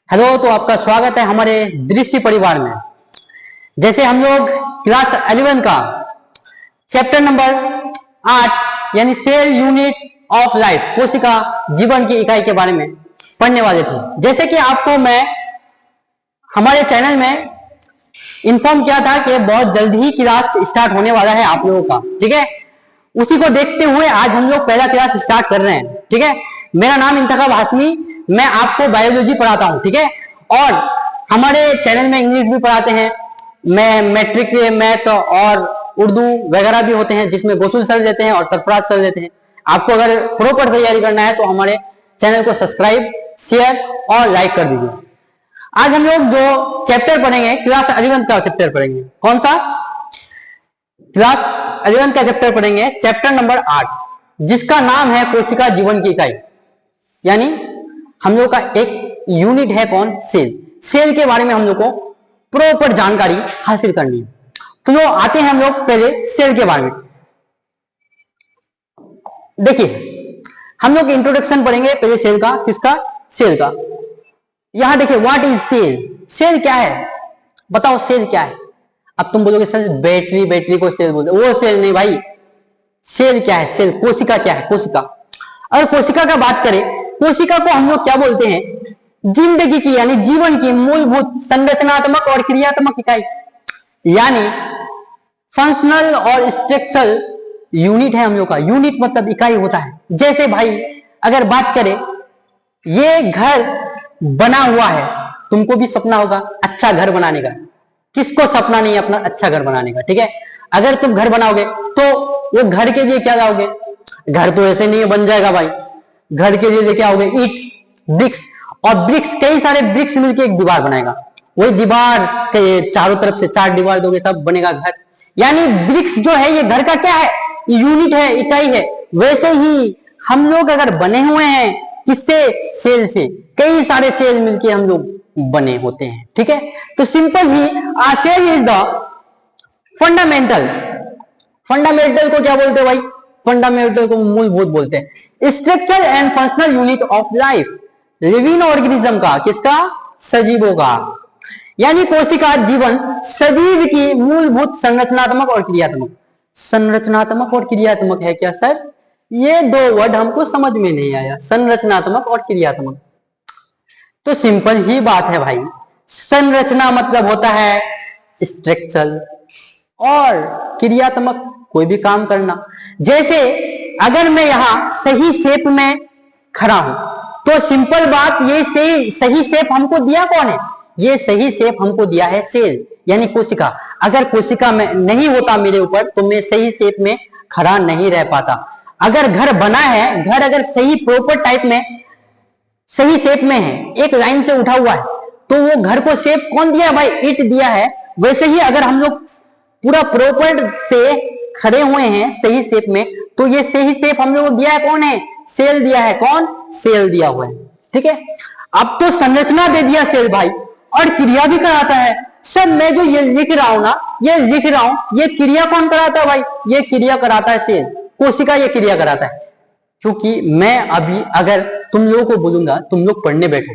Hello, तो आपका स्वागत है हमारे दृष्टि परिवार में। जैसे हम लोग क्लास 11 का चैप्टर नंबर 8 यानी सेल यूनिट ऑफ लाइफ, कोशिका जीवन की इकाई के बारे में पढ़ने वाले थे। जैसे कि आपको मैं हमारे चैनल में इन्फॉर्म किया था कि बहुत जल्द ही क्लास स्टार्ट होने वाला है आप लोगों का, ठीक है। उसी को देखते हुए आज हम लोग पहला क्लास स्टार्ट कर रहे हैं, ठीक है। मेरा नाम इंतखाब हाशमी, मैं आपको बायोलॉजी पढ़ाता हूं, ठीक है। और हमारे चैनल में इंग्लिश भी पढ़ाते हैं, मैं मैट्रिक मैथ और उर्दू वगैरह भी होते हैं, जिसमें गोसुल सर देते हैं और सरफराज सर देते हैं। आपको अगर प्रॉपर तैयारी करना है तो हमारे चैनल को सब्सक्राइब, शेयर और लाइक कर दीजिए। आज हम लोग जो चैप्टर पढ़ेंगे, क्लास 11 का चैप्टर पढ़ेंगे। कौन सा? क्लास 11 का चैप्टर पढ़ेंगे, चैप्टर नंबर 8, जिसका नाम है कोशिका जीवन की इकाई। यानी हम लोग का एक यूनिट है कौन? सेल। सेल के बारे में हम लोग को प्रॉपर जानकारी हासिल करनी है। तो जो आते हैं हम लोग पहले सेल के बारे में। देखिए, हम लोग इंट्रोडक्शन पढ़ेंगे पहले सेल का। किसका? सेल का। यहां देखिए, व्हाट इज सेल? सेल क्या है? बताओ सेल क्या है? अब तुम बोलोगे सर बैटरी को सेल बोलते, वो सेल नहीं भाई। सेल क्या है? सेल कोशिका क्या है? कोशिका। और कोशिका का बात करें, कोशिका को हम लोग क्या बोलते हैं? जिंदगी की यानी जीवन की मूलभूत संरचनात्मक और क्रियात्मक इकाई, यानी फंक्शनल और स्ट्रक्चरल यूनिट है हम लोग का। यूनिट मतलब इकाई होता है। जैसे भाई अगर बात करें, ये घर बना हुआ है, तुमको भी सपना होगा अच्छा घर बनाने का। किसको सपना नहीं है अपना अच्छा घर बनाने का, ठीक है। अगर तुम घर बनाओगे तो वो घर के लिए क्या लाओगे? घर तो ऐसे नहीं बन जाएगा भाई। घर के लिए लेके आओगे ईंट, ब्रिक्स, और ब्रिक्स, कई सारे ब्रिक्स मिलके एक दीवार बनाएगा। वही दीवार के चारों तरफ से 4 दीवार दोगे तब बनेगा घर। यानी ब्रिक्स जो है ये घर का क्या है? यूनिट है, इकाई है। वैसे ही हम लोग अगर बने हुए हैं, किससे? सेल से। कई सारे सेल मिलके हम लोग बने होते हैं, ठीक है। तो सिंपल ही cell is the fundamental. Fundamental को क्या बोलते हैं भाई? फंडामेंटल को मूलभूत बोलते हैं। Structure and functional unit of life, living organism का। किसका? सजीवों का। यानी कोशिका जीवन सजीव की मूलभूत संरचनात्मक और क्रियात्मक। संरचनात्मक और क्रियात्मक है क्या सर? ये दो वर्ड हमको समझ में नहीं आया, संरचनात्मक और क्रियात्मक। तो सिंपल ही बात है भाई, संरचना मतलब होता है स्ट्रक्चर, और क्रियात्मक कोई भी काम करना। जैसे अगर मैं यहां सही शेप में खड़ा हूं, तो सिंपल बात, ये सही शेप हमको दिया कौन है? ये सही शेप हमको दिया है सेल, यानी कोशिका। अगर कोशिका में नहीं होता मेरे ऊपर तो मैं सही शेप में खड़ा नहीं रह पाता। अगर घर बना है, घर अगर सही प्रॉपर टाइप में सही शेप में है, एक लाइन से उठा हुआ है, तो वो घर को शेप कौन दिया भाई? ईंट दिया है। वैसे ही अगर हम लोग पूरा प्रॉपर से खड़े हुए हैं सही शेप में, तो ये सही शेप हम लोग दिया है कौन है? सेल दिया है। कौन? सेल दिया हुआ है, ठीक है। अब तो संरचना दे दिया सेल भाई, और क्रिया भी कराता है। सर मैं जो ये लिख रहा हूं ना, ये लिख रहा हूं, ये क्रिया कौन कराता है भाई? ये क्रिया कराता है सेल, कोशिका ये क्रिया कराता है। क्योंकि मैं अभी अगर तुम लोगों को बोलूंगा तुम लोग पढ़ने बैठो,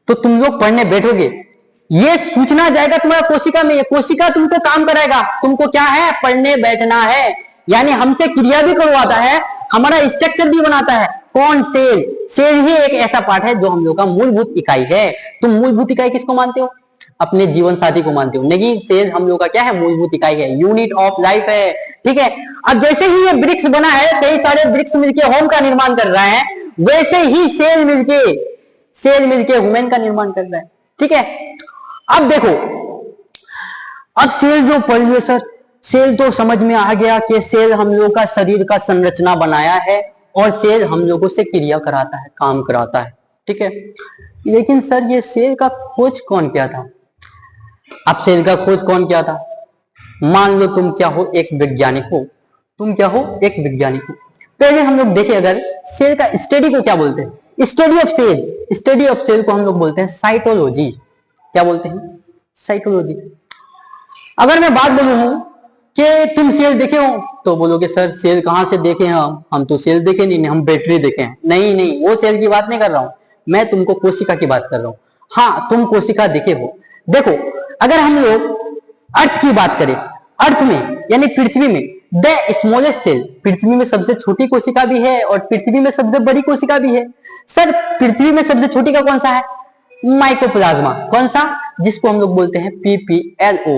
तो तुम लोग पढ़ने बैठोगे, ये सूचना जाएगा तुम्हारा कोशिका में, ये कोशिका तुमको काम कराएगा। तुमको क्या है? पढ़ने बैठना है। यानी हमसे क्रिया भी करवाता है, हमारा स्ट्रक्चर भी बनाता है। कौन? सेल। सेल ही एक ऐसा पार्ट है जो हम लोग का मूलभूत इकाई है। तुम मूलभूत इकाई किसको मानते हो? अपने जीवन साथी को मानते हो। नहीं, सेल हम लोग का क्या है? मूलभूत इकाई है, यूनिट ऑफ लाइफ है, ठीक है। अब जैसे ही ये ब्रिक्स बना है, कई सारे ब्रिक्स मिलके होम का निर्माण कर रहा है, वैसे ही सेल मिलके ह्यूमन का निर्माण कर रहा है, ठीक है। अब देखो, अब सेल जो पढ़ लिया सर, सेल तो समझ में आ गया कि सेल हम लोग का शरीर का संरचना बनाया है, और सेल हम लोगों से क्रिया कराता है, काम कराता है, ठीक है। लेकिन सर ये सेल का खोज कौन किया था? अब सेल का खोज कौन किया था? मान लो तुम क्या हो? एक वैज्ञानिक हो। तुम क्या हो? एक वैज्ञानिक हो। पहले हम लोग देखें, अगर सेल का स्टडी को क्या बोलते हैं? Study of cell. Study of cell को हम लोग बोलते हैं साइटोलॉजी। क्या बोलते हैं? साइकोलॉजी। अगर मैं बात बोलूं कि तुम सेल देखे हो, तो बोलोगे सर सेल कहां से देखे हैं? हम तो सेल देखे नहीं, हम बैटरी देखे हैं। नहीं, वो सेल की बात नहीं कर रहा हूं, मैं तुमको कोशिका की बात कर रहा हूं। हाँ, तुम कोशिका देखे हो। देखो, अगर हम लोग अर्थ की बात करें, अर्थ में यानी पृथ्वी में द स्मॉलेस्ट सेल, पृथ्वी में सबसे छोटी कोशिका भी है और पृथ्वी में सबसे बड़ी कोशिका भी है। सर, पृथ्वी में सबसे छोटी का कौन सा है? माइकोप्लाज्मा। कौन सा? जिसको हम लोग बोलते हैं PPLO,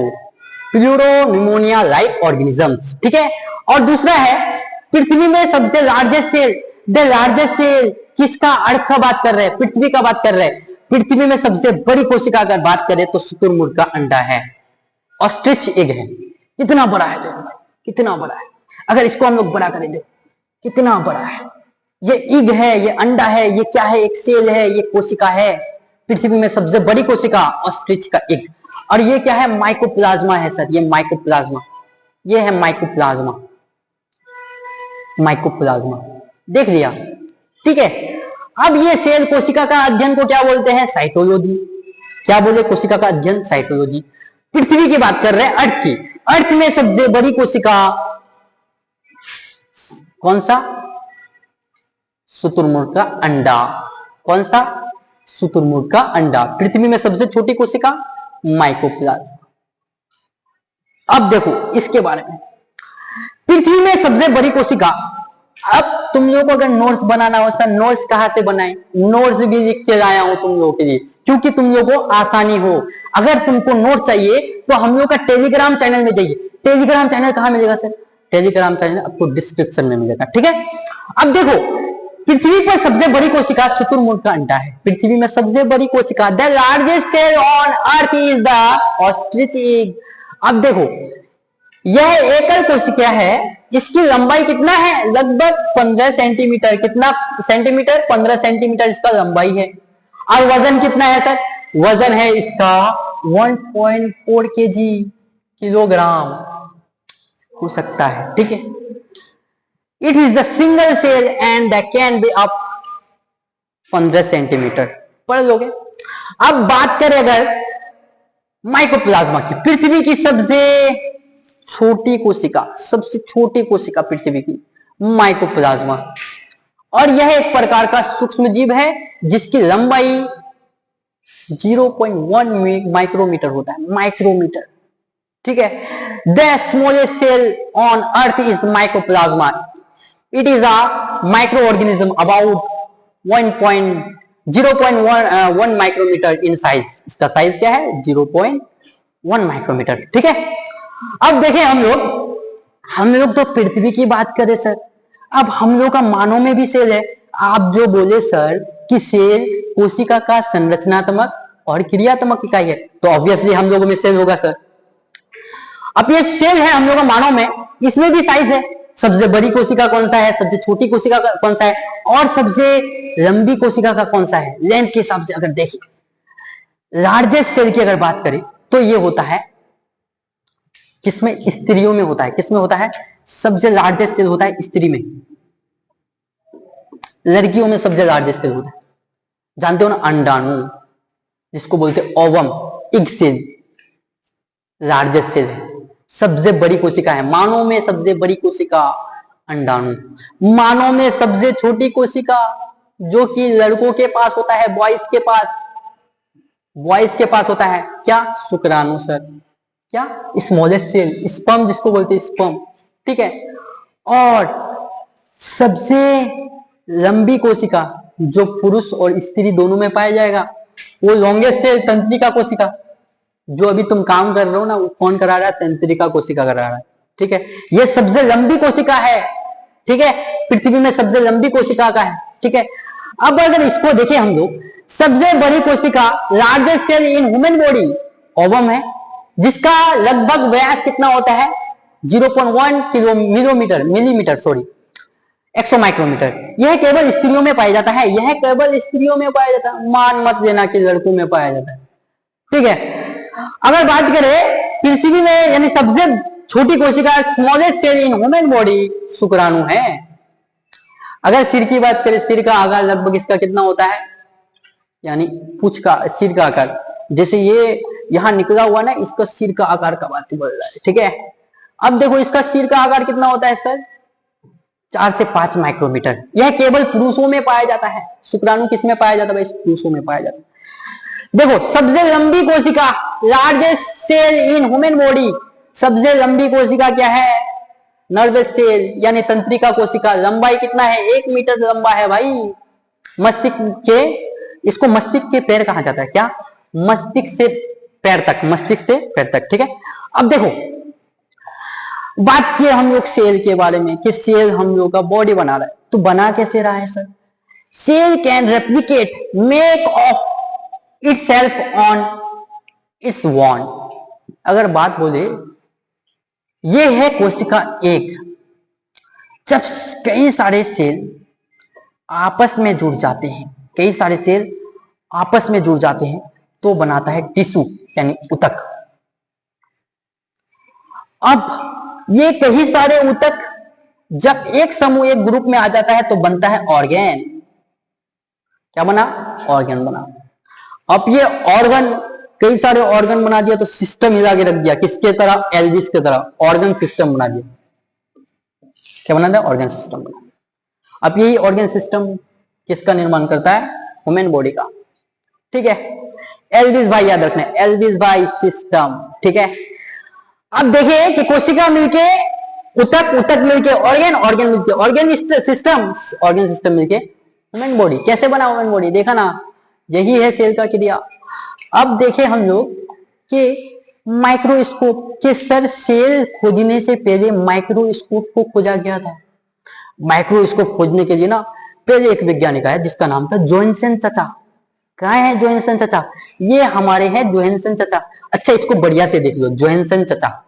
pleuropneumonia like organisms, ठीक है। और दूसरा है पृथ्वी में सबसे largest cell, the largest cell, किसका? अर्थ का बात कर रहे हैं, पृथ्वी का बात कर रहे हैं। पृथ्वी में सबसे बड़ी कोशिका अगर बात करें तो शुतुरमुर्ग का अंडा है, ऑस्ट्रिच एग है। कितना बड़ा है, देखो कितना बड़ा है। अगर इसको हम लोग बड़ा करें, देखो कितना बड़ा है। ये एग है, ये अंडा है, ये क्या है? एक सेल है, ये कोशिका है। पृथ्वी में सबसे बड़ी कोशिका ऑस्ट्रिच का एग। और ये क्या है? माइकोप्लाज्मा है सर, ये माइकोप्लाज्मा, ये है माइकोप्लाज्मा, माइकोप्लाज्मा, देख लिया, ठीक है। अब ये सेल कोशिका का अध्ययन को क्या बोलते हैं? साइटोलॉजी। क्या बोले? कोशिका का अध्ययन, साइटोलॉजी। पृथ्वी की बात कर रहे हैं, अर्थ की। अर्थ में सबसे बड़ी कोशिका कौन सा? शुतुरमुर्ग का अंडा। कौन सा? शुतुरमुर्ग का अंडा। पृथ्वी में सबसे छोटी कोशिका माइकोप्लाज्मा। अब देखो इसके बारे में, पृथ्वी में सबसे बड़ी कोशिका। अब तुम लोगों को अगर नोट्स बनाना हो सर, नोट्स कहां से बनाए? नोट्स भी लिख के लाया हूं तुम लोगों के लिए, क्योंकि तुम लोगों को आसानी हो। अगर तुमको नोट चाहिए तो हम लोग का टेलीग्राम चैनल में जाइए। टेलीग्राम चैनल कहां मिलेगा सर? टेलीग्राम चैनल आपको डिस्क्रिप्शन में मिलेगा, ठीक है। अब देखो, पृथ्वी पर सबसे बड़ी कोशिका शुतुरमुर्ग का अंडा है। पृथ्वी में सबसे बड़ी कोशिका, the largest cell on earth is the ostrich egg. अब देखो, यह एकल कोशिका है, इसकी लंबाई कितना है? लगभग 15 सेंटीमीटर। कितना सेंटीमीटर? 15 सेंटीमीटर इसका लंबाई है। और वजन कितना है सर? वजन है इसका 1.4 kg, किलोग्राम हो सकता है, ठीक है। It is the single cell and the can be up 15 centimetre. पढ़ लोगे। अब बात करें अगर माइकोप्लाज्मा की, पृथ्वी की सबसे छोटी कोशिका, सबसे छोटी कोशिका पृथ्वी की माइकोप्लाज्मा। और यह एक प्रकार का सूक्ष्म जीव है जिसकी लंबाई 0.1 माइक्रोमीटर होता है, माइक्रोमीटर, ठीक है। The smallest cell on earth is mycoplasma. It is a microorganism about 0.1 micrometre in size. इसका साइज क्या है? 0.1 माइक्रोमीटर, ठीक है। अब देखें हम लोग तो पृथ्वी की बात करें सर। अब हम लोग का मानव में भी सेल है। आप जो बोले सर कि सेल कोशिका का संरचनात्मक और क्रियात्मक इकाई है, तो ऑब्वियसली हम लोगों में सेल होगा सर। अब ये सेल है हम लोग का मानव में, इसमें भी साइज है। सबसे बड़ी कोशिका कौन सा है? सबसे छोटी कोशिका कौन सा है? और सबसे लंबी कोशिका का कौन सा है? लेंथ के हिसाब से अगर देखें, लार्जेस्ट सेल की अगर बात करें तो ये होता है किसमें? स्त्रियों में होता है। किसमें होता है? सबसे लार्जेस्ट सेल होता है स्त्री में, लड़कियों में सबसे लार्जेस्ट सेल होता है। जानते हो ना, अंडाणु जिसको बोलते हैं ovum, egg cell largest cell है, सबसे बड़ी कोशिका है। मानव में सबसे बड़ी कोशिका अंडाणु। मानव में सबसे छोटी कोशिका जो कि लड़कों के पास होता है, बॉयज के पास होता है क्या? शुक्राणु सर। क्या? स्मॉलेस्ट सेल, स्पर्म जिसको बोलते हैं, स्पर्म, ठीक है। और सबसे लंबी कोशिका जो पुरुष और स्त्री दोनों में पाया जाएगा, वो लॉन्गेस्ट सेल तंत्रिका कोशिका। जो अभी तुम काम कर रहे हो ना, वो कौन करा रहा है? तंत्रिका कोशिका करा रहा है, ठीक है। ये सबसे लंबी कोशिका है, ठीक है। पृथ्वी में सबसे लंबी कोशिका का है, ठीक है। अब अगर इसको देखें हम लोग, सबसे बड़ी कोशिका largest cell in human body ovum है, जिसका लगभग व्यास कितना होता है? 0.1 मिलीमीटर 100 माइक्रोमीटर। यह केवल स्त्रियों में पाया जाता है। यह केवल स्त्रियों में पाया जाता है, मान मत लेना कि लड़कों में पाया जाता है, ठीक है। अगर बात करें पृथ्वी में यानी सबसे छोटी कोशिका, smallest cell in human body शुक्राणु है। अगर सिर की बात करें, सिर का आकार लगभग इसका कितना होता है? यानी पूंछ का, सिर का आकार, जैसे ये यहां निकला हुआ ना, इसका सिर का आकार का बात बढ़ रहा है, ठीक है। अब देखो इसका सिर का आकार कितना होता है सर? 4 से 5 माइक्रोमीटर। यह केवल पुरुषों में पाया जाता है। शुक्राणु किसमें पाया जाता है भाई? पुरुषों में पाया जाता है। देखो सबसे लंबी कोशिका, largest cell in human body, सबसे लंबी कोशिका क्या है? नर्वस सेल यानी तंत्रिका कोशिका। लंबाई कितना है? 1 मीटर लंबा है भाई। मस्तिष्क के, इसको मस्तिष्क के पैर कहा जाता है। क्या? मस्तिष्क से पैर तक, मस्तिष्क से पैर तक, ठीक है। अब देखो बात किए हम लोग सेल के बारे में कि सेल हम लोग का बॉडी बना रहा है, तो बना कैसे रहा है sir? Cell can replicate, make of itself on its own। अगर बात बोले, ये है कोशिका एक। जब कई सारे सेल आपस में जुड़ जाते हैं, कई सारे सेल आपस में जुड़ जाते हैं तो बनाता है टिश्यू यानी ऊतक। अब ये कई सारे ऊतक जब एक समूह, एक ग्रुप में आ जाता है तो बनता है ऑर्गेन। क्या बना? ऑर्गन बना। अब ये ऑर्गन, कई सारे ऑर्गन बना दिया तो सिस्टम हिला के रख दिया, किसके तरह? एल्विस के तरह, ऑर्गन सिस्टम बना दिया। क्या बना दिया? ऑर्गन सिस्टम बना दिया। अब यही ऑर्गन सिस्टम किसका निर्माण करता है? ह्यूमन बॉडी का, ठीक है। एल्विस भाई याद रखना, एल्विस भाई सिस्टम, ठीक है। अब देखिए कि कोशिका मिलके ऊतक, ऊतक मिलके ऑर्गन, ऑर्गन मिलके ऑर्गन सिस्टम, ऑर्गन सिस्टम मिलके ह्यूमन बॉडी। कैसे बना ह्यूमन बॉडी? देखा ना, यही है सेल का क्रिया। अब देखें हम लोग कि माइक्रोस्कोप के सर सेल खोजने से पहले माइक्रोस्कोप को खोजा गया था। माइक्रोस्कोप खोजने के लिए ना पहले एक वैज्ञानिक आया जिसका नाम था जोहानसन चाचा। कहाँ है जोहानसन चाचा? ये हमारे हैं जोहानसन चाचा। अच्छा इसको बढ़िया से देख लो, जोहानसन चाचा,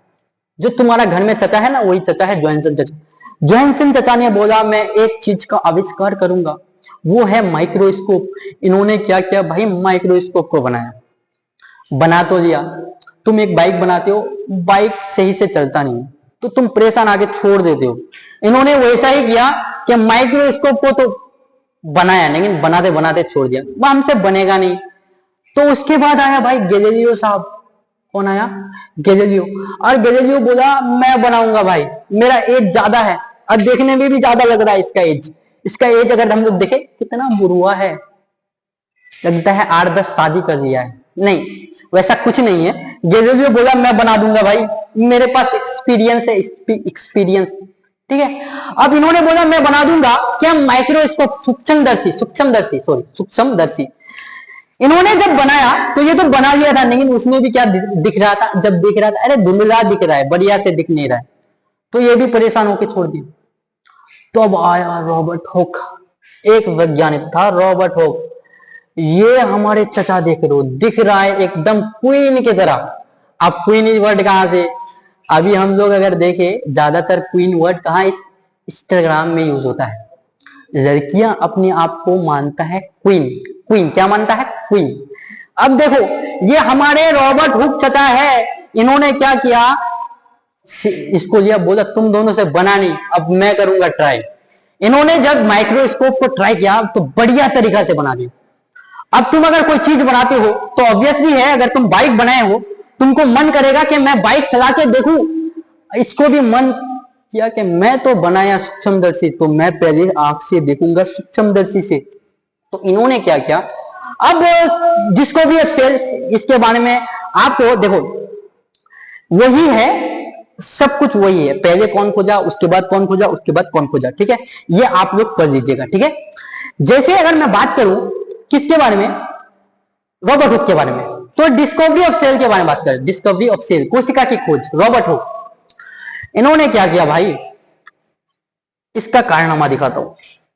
जो तुम्हारा घर में चाचा है ना, वही चाचा है जोहानसन चाचा। जोहानसन चाचा ने बोला मैं एक चीज का आविष्कार करूंगा, वो है माइक्रोस्कोप। इन्होंने क्या किया भाई? माइक्रोस्कोप को बनाया। बना तो लिया। तुम एक बाइक बनाते हो, बाइक सही से चलता नहीं तो तुम परेशान आगे छोड़ देते हो। इन्होंने वैसा ही किया कि माइक्रोस्कोप को तो बनाया लेकिन बनाते बनाते छोड़ दिया, वो हमसे बनेगा नहीं। तो उसके बाद आया भाई गैलीलियो साहब। कौन आया? गैलीलियो। और गैलीलियो बोला मैं बनाऊंगा भाई, मेरा एज ज्यादा है और देखने में भी ज्यादा लग रहा है इसका एज। इसका एज अगर हम लोग देखें कितना बुरुआ है, लगता है 8-10 शादी कर लिया है। नहीं, वैसा कुछ नहीं है। गैलीलियो बोला मैं बना दूंगा भाई, मेरे पास एक्सपीरियंस है, एक्सपीरियंस, ठीक है। अब इन्होंने बोला मैं बना दूंगा क्या? माइक्रोस्कोप, सूक्ष्मदर्शी। इन्होंने जब बनाया तो ये तो बना लिया था, लेकिन उसमें भी क्या दिख रहा था? जब दिख रहा था, अरे धुंधला दिख रहा है, बढ़िया से दिख नहीं रहा है, तो ये भी परेशान होकर छोड़ दिया। तो अब आया रॉबर्ट हुक, एक वैज्ञानिक था रॉबर्ट हुक। ये हमारे चचा देख रहे हो, दिख रहा है एकदम क्वीन की तरह। अब क्वीन इस वर्ड कहां से? अभी हम लोग अगर देखें ज्यादातर क्वीन वर्ड कहां? इस इंस्टाग्राम में यूज होता है। लड़कियां अपने आप को मानता है क्वीन। क्वीन क्या मानता है? क्वीन। अब देखो ये हमारे रॉबर्ट हुक चचा है, इन्होंने क्या किया? इसको लिया, बोला तुम दोनों से बना नहीं, अब मैं करूंगा ट्राई। इन्होंने जब माइक्रोस्कोप को ट्राई किया तो बढ़िया तरीका से बना दिया। अब तुम अगर कोई चीज बनाते हो तो ऑब्वियसली है, अगर तुम बाइक बनाए हो तुमको मन करेगा कि मैं बाइक चला के देखूं। इसको भी मन किया कि मैं तो बनाया सूक्ष्मदर्शी, तो मैं पहले आंख से देखूंगा सूक्ष्मदर्शी से। तो इन्होंने क्या किया? अब जिसको भी अब सेल्स इसके बारे में आपको देखो, वही है, सब कुछ वही है। पहले कौन खोजा, उसके बाद कौन खोजा, उसके बाद कौन खोजा, ठीक है। ये आप लोग कर लीजिएगा, ठीक है। जैसे अगर मैं बात करूं किसके बारे में? रॉबर्ट हुक के बारे में, तो डिस्कवरी ऑफ सेल के बारे में बात करें। डिस्कवरी ऑफ सेल, कोशिका की खोज, रॉबर्ट हुक। इन्होंने क्या किया भाई? इसका कारनामा दिखाता हूं।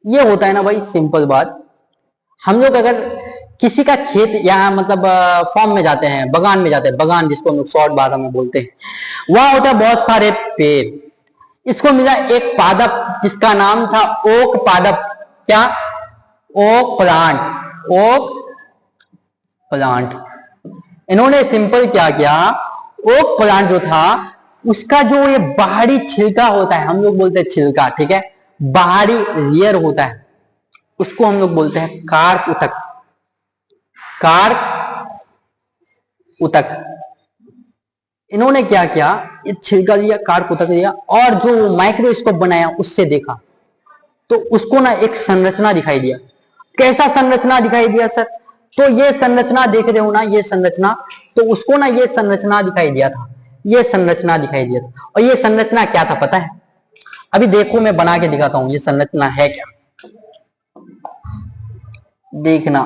ये होता है ना भाई, सिंपल बात, हम लोग अगर किसी का खेत या मतलब फार्म में जाते हैं, बगान में जाते हैं, बगान जिसको हम लोग शॉर्ट भाषा में बोलते हैं, वहां होता है बहुत सारे पेड़। इसको मिला एक पादप जिसका नाम था ओक पादप। क्या? Oak plant, oak plant. इन्होंने सिंपल क्या किया? ओक प्लांट जो था उसका जो ये बाहरी छिलका होता है, हम लोग बोलते हैं छिलका, ठीक है, बाहरी लेयर होता है, उसको हम लोग बोलते हैं कार्प ऊतक। कार्प ऊतक। इन्होंने क्या किया? ये छिलका लिया, कार्प ऊतक लिया, और जो माइक्रोस्कोप बनाया उससे देखा तो उसको ना एक संरचना दिखाई दिया। कैसा संरचना दिखाई दिया सर? तो ये संरचना देख रहे हो ना, ये संरचना, तो उसको ना ये संरचना दिखाई दिया था, ये संरचना दिखाई दिया था। और ये संरचना क्या था पता है? अभी देखो मैं बना के दिखाता हूं ये संरचना है क्या, देखना।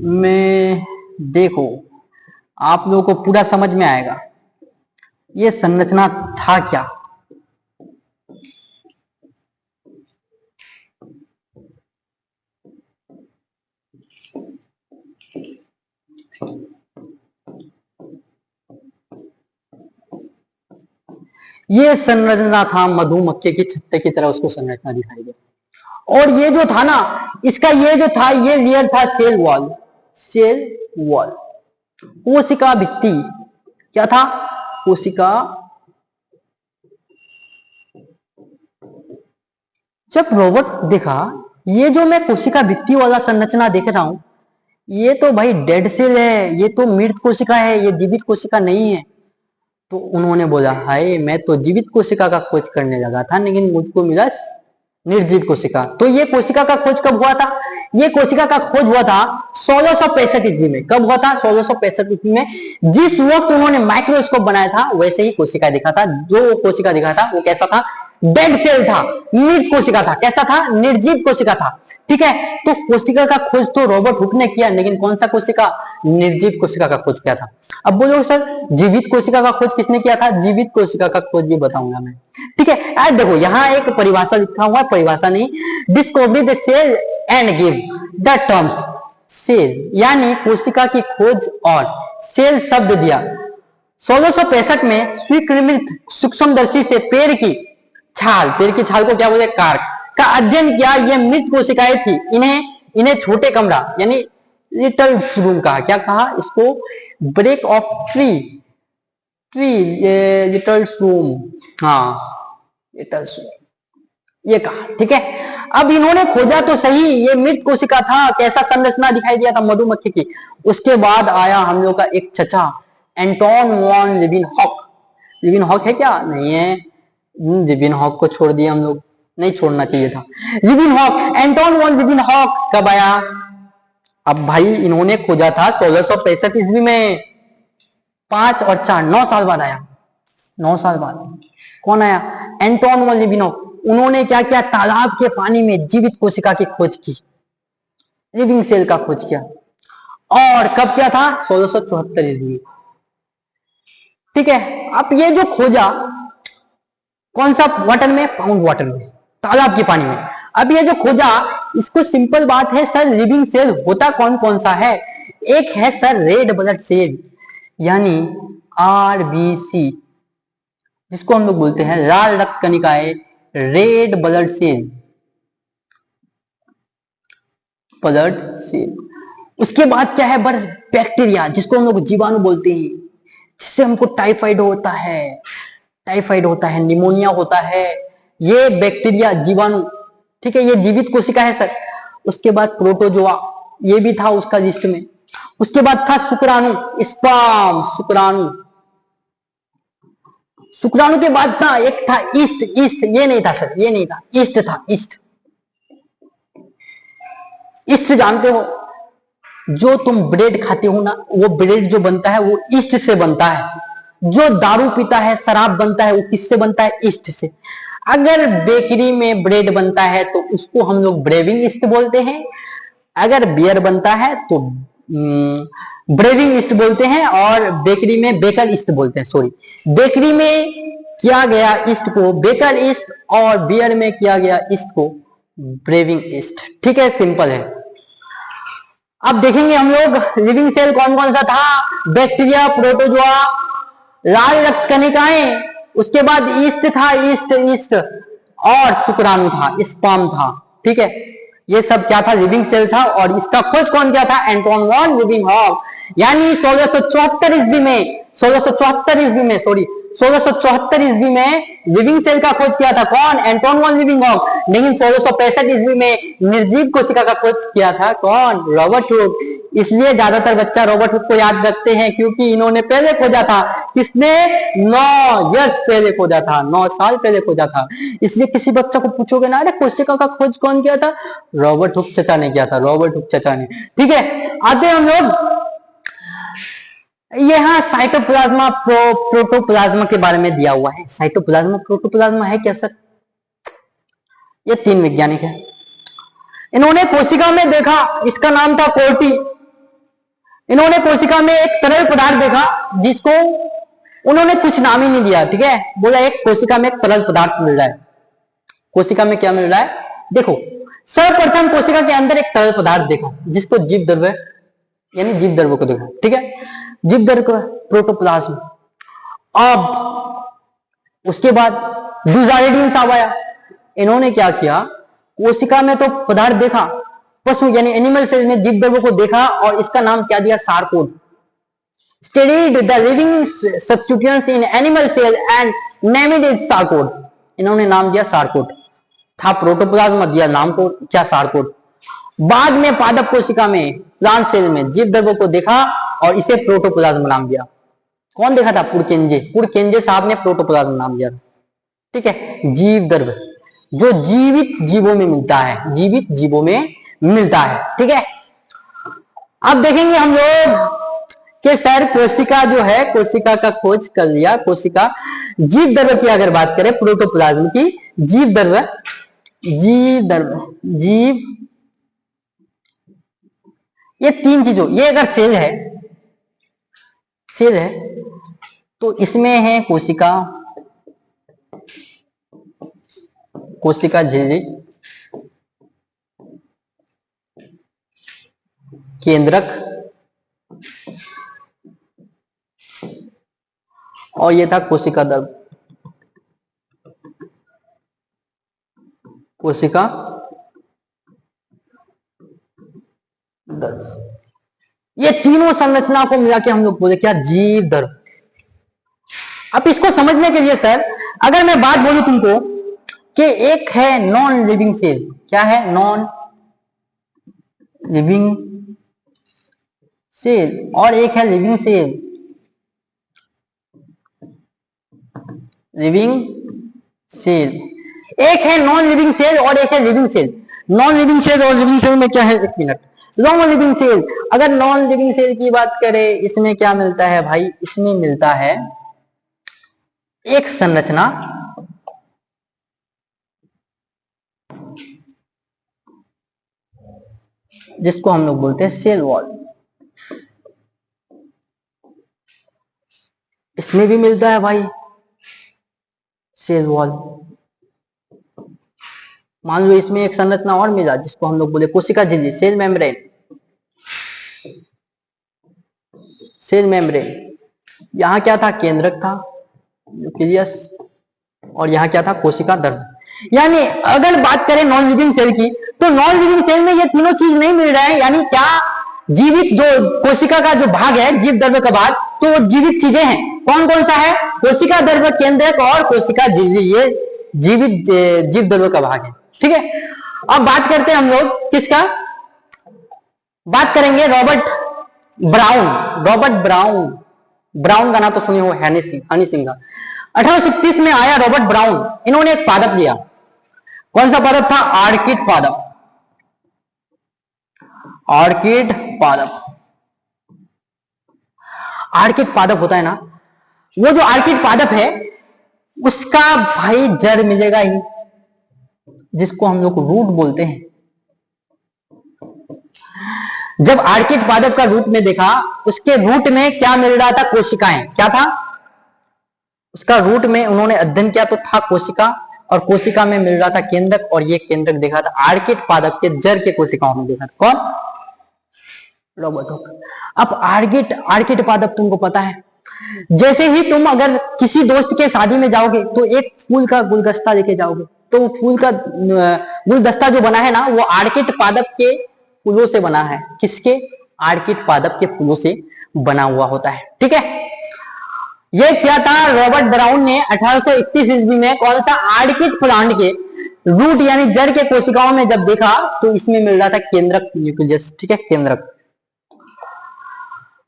मैं देखो आप लोगों को पूरा समझ में आएगा ये संरचना था क्या। ये संरचना था मधुमक्खी की छत्ते की तरह उसको संरचना दिखाई दे। और ये जो था ना, इसका ये जो था ये लेयर था सेल वॉल, सेल वॉल, कोशिका भित्ति। क्या था? कोशिका। जब रोबोट देखा ये जो मैं कोशिका भित्ति वाला संरचना देख रहा हूं, ये तो भाई डेड सेल है, ये तो मृत कोशिका है, ये जीवित कोशिका नहीं है। तो उन्होंने बोला हाय मैं तो जीवित कोशिका का खोज करने लगा था लेकिन मुझको मिला निर्जीव कोशिका। तो ये कोशिका का खोज कब हुआ था? ये कोशिका का खोज हुआ था 1665 ईस्वी में। कब हुआ था? 1665 ईस्वी में। जिस वक्त उन्होंने माइक्रोस्कोप बनाया था वैसे ही कोशिका दिखा था। जो कोशिका दिखा था वो कैसा था? डेड सेल था, मृत कोशिका था। कैसा था? निर्जीव कोशिका था। ठीक है, तो कोशिका का खोज तो रॉबर्ट हुक ने किया, लेकिन कौन सा कोशिका? निर्जीव कोशिका का खोज किया था। अब बोलो सर जीवित कोशिका का खोज किसने किया था? जीवित कोशिका का खोज भी बताऊंगा मैं। ठीक है, आज देखो यहाँ एक परिभाषा लिखा हुआ है, परिभाषा नहीं, discovery the cell and give the terms cell, यानी कोशिका की खोज और सेल शब्द दिया। 1665 में स्वीकृत सूक्ष्मदर्शी से पेड़ की छाल को क्या बोले? कार्क का अध्ययन किया। ये मृत कोशिकाएं थी, इन्हें छोटे कमरा यानी लिटल रूम कहा। क्या कहा इसको? Break of tree little room, हाँ लिटल रूम ये कहा। ठीक है, अब इन्होंने खोजा तो सही ये मृत कोशिका था, कैसा संरचना दिखाई दिया था? मधुमक्खी की। उसके बाद आया हम लोग का एक चचा एंटोन वॉन लिबिनहॉक। लिबिनहॉक है क्या? नहीं है, लिबिनहॉक को छोड़ दिया हम लोग, नहीं छोड़ना चाहिए था। लिबिनहॉक, एंटोन वॉन लिबिनहॉक कब आया? अब भाई इन्होंने खोजा था 1665 ईस्वी में। 5 और 4 9 साल बाद आया, 9 साल बाद कौन आया? Anton van Leeuwenhoek. उन्होंने क्या किया? तालाब के पानी में जीवित कोशिका की खोज की, लिविंग सेल का खोज किया। और कब किया था? 1674 ईस्वी। ठीक है, अब ये जो खोजा कौन सा वाटर में? पाउंड वाटर में, तालाब के पानी में। अब ये जो खोजा, इसको सिंपल बात है सर, लिविंग सेल होता कौन कौन सा है? एक है सर रेड ब्लड सेल यानी आरबीसी, जिसको हम लोग बोलते हैं लाल रक्त कणिकाएं, red blood cell, blood cell. उसके बाद क्या है? बस बैक्टीरिया, जिसको हम लोग जीवाणु बोलते हैं, जिससे हमको टाइफाइड होता है, निमोनिया होता है, ये बैक्टीरिया जीवाणु। ठीक है, ये जीवित कोशिका है सर। उसके बाद प्रोटोजोआ, ये भी था उसका लिस्ट में। उसके बाद था शुक्राणु, स्पर्म, शुक्राणु के बाद था एक था ईस्ट, ये नहीं था सर, ये नहीं था, ईस्ट था, ईस्ट जानते हो? जो तुम ब्रेड खाते हो ना, वो ब्रेड जो बनता है वो ईस्ट से बनता है। जो दारू पीता है, शराब बनता है, वो किससे बनता है? ईस्ट से। अगर बेकरी में ब्रेड बनता है तो उसको हम लोग ब्रेविंग ईस्ट बोलते हैं। अगर बियर बनता है तो ब्रेविंग ईस्ट बोलते हैं, और बेकरी में बेकर ईस्ट बोलते हैं। सॉरी, बेकरी में किया गया ईस्ट को बेकर ईस्ट, और बियर में किया गया ईस्ट को ब्रेविंग ईस्ट। ठीक है, सिंपल है। अब देखेंगे हम लोग लिविंग सेल कौन कौन सा था? बैक्टीरिया, प्रोटोजोआ, लाल रक्त कणिकाएं, उसके बाद ईस्ट था, ईस्ट, और शुक्राणु था, स्पर्म था। ठीक है, ये सब क्या था? लिविंग सेल था। और इसका खोज कौन किया था? Anton van Leeuwenhoek. यानी 1674 ईस्वी में, 1674 ईस्वी में, सॉरी 1674 ईस्वी में लिविंग सेल का खोज किया था कौन? Anton van Leeuwenhoek. लेकिन 1665 ईस्वी में निर्जीव कोशिका का खोज किया था कौन? Robert Hooke. इसलिए ज्यादातर बच्चा रॉबर्ट हुक को याद रखते हैं क्योंकि इन्होंने पहले खोजा था। किसने? 9 इयर्स पहले खोजा था, 9 साल पहले खोजा था। इसलिए किसी बच्चा को पूछोगे ना, अरे कोशिका का खोज कौन किया था? रॉबर्ट हुक चचा ने किया था, रॉबर्ट हुक चचा ने। ठीक है, आते हम लोग यहाँ साइटोप्लाज्मा प्रोटोप्लाज्मा के बारे में दिया हुआ है। साइटोप्लाज्मा प्रोटोप्लाज्मा है क्या सर? ये 3 वैज्ञानिक है, इन्होंने कोशिका में देखा, इसका नाम था कोर्टी। इन्होंने कोशिका में एक तरल पदार्थ देखा जिसको उन्होंने कुछ नाम ही नहीं दिया। ठीक है, बोला एक कोशिका में एक तरल पदार्थ मिल रहा है। कोशिका में क्या मिल रहा है? देखो, सर्वप्रथम कोशिका के अंदर एक तरल पदार्थ देखा जिसको जीव द्रव्य यानी जीव द्रव्य को देखा। ठीक है, जीव द्रव्य प्रोटोप्लाज्म। अब उसके बाद डुजारिडीन साहब आया। इन्होंने क्या किया? कोशिका में तो पदार्थ देखा, पशु यानी एनिमल सेल में जीव द्रव्य को देखा और इसका नाम क्या दिया? Sarcode. Studied the living substituents in animal cell and named it sarcode. इन्होंने नाम दिया सारकोड। था प्रोटोप्लाज्म, दिया नाम को क्या? सारकोड। बाद में पादप कोशिका में प्लांट सेल में जीव द्रव्य को देखा और इसे प्रोटोप्लाज्म नाम दिया। कौन देखा था? पुरकेंजे साहब ने प्रोटोप्लाज्म नाम दिया था। ठीक है, जीव द्रव्य जो जीवित जीवों में मिलता है, जीवित जीवों में मिलता है। ठीक है, अब देखेंगे हम लोग कि सर कोशिका जो है, कोशिका का खोज कर लिया। कोशिका जीव द्रव्य की अगर बात करें, प्रोटोप्लाज्म की, जीव द्रव्य ये 3 चीजों, ये अगर सेल है तो इसमें है कोशिका झिल्ली, केंद्रक और ये था कोशिका द्रव्य। कोशिका द्रव्य, ये तीनों संरचना को मिला के हम लोग बोले क्या? जीव द्रव्य। अब इसको समझने के लिए सर अगर मैं बात बोलूं तुमको कि एक है नॉन लिविंग सेल, क्या है? नॉन लिविंग सेल, और एक है लिविंग सेल। लिविंग सेल, एक है नॉन लिविंग सेल और एक है living cell. Non living cell और लिविंग सेल में क्या है? एक मिनट। नॉन लिविंग सेल, अगर नॉन लिविंग सेल की बात करें, इसमें क्या मिलता है भाई? इसमें मिलता है एक संरचना जिसको हम लोग बोलते हैं सेल वॉल। इसमें भी मिलता है भाई सेल वॉल। मान लो इसमें एक संरचना और मिला जिसको हम लोग बोले कोशिका झिल्ली, सेल मेम्ब्रेन। सेल मेम्ब्रेन, यहां क्या था? केंद्रक था, न्यूक्लियस, और यहां क्या था? कोशिका द्रव्य। यानी अगर बात करें नॉन लिविंग सेल की, तो नॉन लिविंग सेल में ये तीनों चीज नहीं मिल रहा है। यानी क्या? जीवित जो कोशिका का जो भाग है, जीव द्रव्य का भाग, तो वो जीवित चीजें हैं। कौन कौन सा है? कोशिका द्रव्य, केंद्रक और कोशिका झिल्ली, ये जीवित जीव द्रव्य का भाग है। ठीक है, अब बात करते हैं हम लोग किसका? बात करेंगे रॉबर्ट ब्राउन का नाम तो सुने हो, हनी सिंह का। 1831 में आया रॉबर्ट ब्राउन। इन्होंने एक पादप लिया। कौन सा पादप था? ऑर्किड पादप। ऑर्किड पादप होता है ना, वो जो ऑर्किड पादप है उसका भाई जड़ मिलेगा ही, जिसको हम लोग रूट बोलते हैं। जब ऑर्किड पादप का रूट में देखा, उसके रूट में क्या मिल रहा था? कोशिकाएं। क्या था उसका रूट में? उन्होंने अध्ययन किया तो था कोशिका, और कोशिका में मिल रहा था केंद्रक, और ये केंद्रक देखा था ऑर्किड पादप के जड़ के कोशिकाओं में देखा था। कौन? Robert Hooke. अब ऑर्किड पादप तुमको पता है, जैसे ही तुम अगर किसी दोस्त के शादी में जाओगे तो एक फूल का गुलदस्ता लेके जाओगे, तो फूल का गुलदस्ता जो बना है ना, वो ऑर्किड पादप के फूलों से बना है। किसके? ऑर्किड पादप के फूलों से बना हुआ होता है। ठीक है, ये क्या था, रॉबर्ट ब्राउन ने 1831 ईस्वी में कौन सा आर्किड प्लांट के रूट यानी जड़ के कोशिकाओं में जब देखा तो इसमें मिल रहा था केंद्रक न्यूक्लियस, ठीक है, केंद्रक।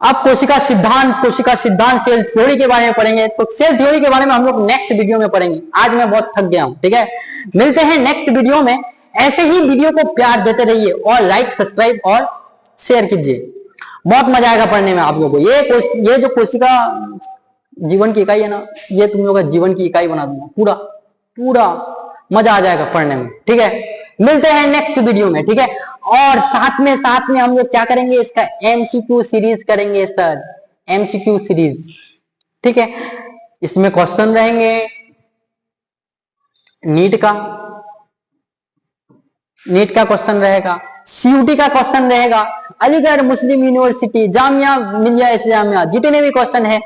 अब कोशिका सिद्धांत सेल थ्योरी के बारे में पढ़ेंगे, तो सेल थ्योरी के बारे में हम लोग नेक्स्ट वीडियो में पढ़ेंगे। आज मैं बहुत थक गया हूं, ठीक है। मिलते हैं नेक्स्ट वीडियो में। ऐसे ही वीडियो को प्यार देते रहिए और लाइक, सब्सक्राइब और शेयर कीजिए। बहुत मजा आएगा पढ़ने में आप लोगों को। ये जो कोशिका जीवन की इकाई है ना, ये तुम लोग का जीवन की इकाई बना दूंगा, पूरा पूरा मजा आ जाएगा पढ़ने में, ठीक है। मिलते हैं नेक्स्ट वीडियो में, ठीक है। और साथ में हम लोग क्या करेंगे, इसका एमसीक्यू सीरीज करेंगे सर, एमसीक्यू सीरीज, ठीक है। इसमें क्वेश्चन रहेंगे नीट का क्वेश्चन रहेगा, सीयूटी का क्वेश्चन रहेगा, अलीगढ़ मुस्लिम यूनिवर्सिटी, जामिया मिलिया इस्लामिया, जितने भी क्वेश्चन है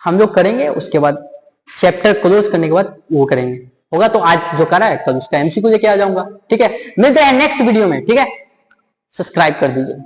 हम लोग करेंगे। उसके बाद चैप्टर क्लोज करने के बाद वो करेंगे, होगा तो आज जो करा है कल उसका एमसीक्यू लेके आ जाऊंगा, ठीक है। मिलते हैं नेक्स्ट वीडियो में, ठीक है। सब्सक्राइब कर दीजिए।